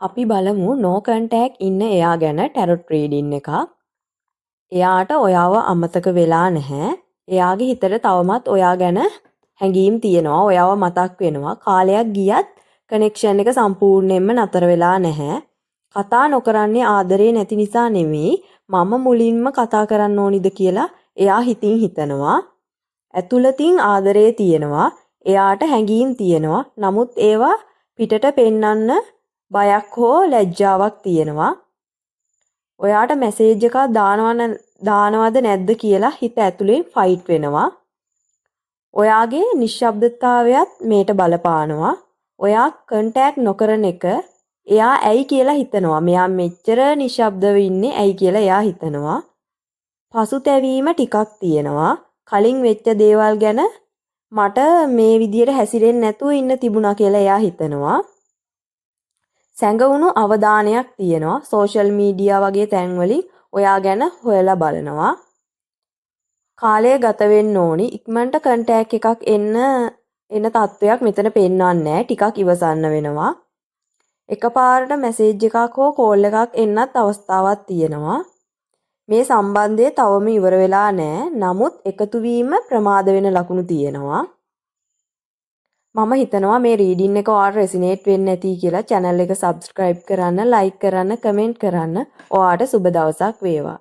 අපි බලමු no contact ඉන්න එයා ගැන ටැරොට් රීඩින් එකක්. එයාට ඔයාව අමතක වෙලා නැහැ. එයාගේ හිතට තවමත් ඔයා ගැන හැඟීම් තියෙනවා. ඔයාව මතක් වෙනවා. කාලයක් ගියත් කනෙක්ෂන් එක සම්පූර්ණයෙන්ම නතර වෙලා නැහැ. කතා නොකරන්නේ ආදරේ නැති නිසා නෙමෙයි. මම මුලින්ම කතා කරන්න ඕනිද කියලා එයා හිතින් හිතනවා. ඇතුළතින් ආදරේ තියෙනවා. එයාට හැඟීම් තියෙනවා. නමුත් ඒවා පිටට පෙන්නන්න බයක් හෝ ලැජ්ජාවක් තියෙනවා. ඔයාට මැසේජ් එකක් දානවද නැද්ද කියලා හිත ඇතුලේ ෆයිට් වෙනවා. ඔයාගේ නිශ්ශබ්දතාවයත් මේට බලපානවා. ඔයා කන්ටැක්ට් නොකරන එක එයා ඇයි කියලා හිතනවා. මෙයා මෙච්චර නිශ්ශබ්දව ඉන්නේ ඇයි කියලා එයා හිතනවා. පසුතැවීම ටිකක් තියෙනවා. කලින් වෙච්ච දේවල් ගැන මට මේ විදියට හැසිරෙන්නේ නැතුව ඉන්න තිබුණා කියලා එයා හිතනවා. සැඟවුණු අවධානයක් තියෙනවා. සෝෂල් මීඩියා වගේ තැන්වලින් ඔයා ගැන හොයලා බලනවා. කාලය ගත වෙන්න ඕනි. ඉක්මනට කන්ටැක්ට් එකක් එන තත්වයක් මෙතන පෙන්වන්නේ නැහැ. ටිකක් ඉවසන්න වෙනවා. එකපාරට මැසේජ් එකක් හෝ කෝල් එකක් එන්නත් අවස්ථාවක් තියෙනවා. මේ සම්බන්ධය තවම ඉවර වෙලා නැහැ. නමුත් එකතු වීම ප්‍රමාද වෙන ලකුණු තියෙනවා. මම හිතනවා මේ රීඩින් එක ඔයාලට රෙසිනේට් වෙන්නේ නැති කියලා. channel එක subscribe කරන්න, like කරන්න, comment කරන්න. ඔයාට සුබ දවසක් වේවා.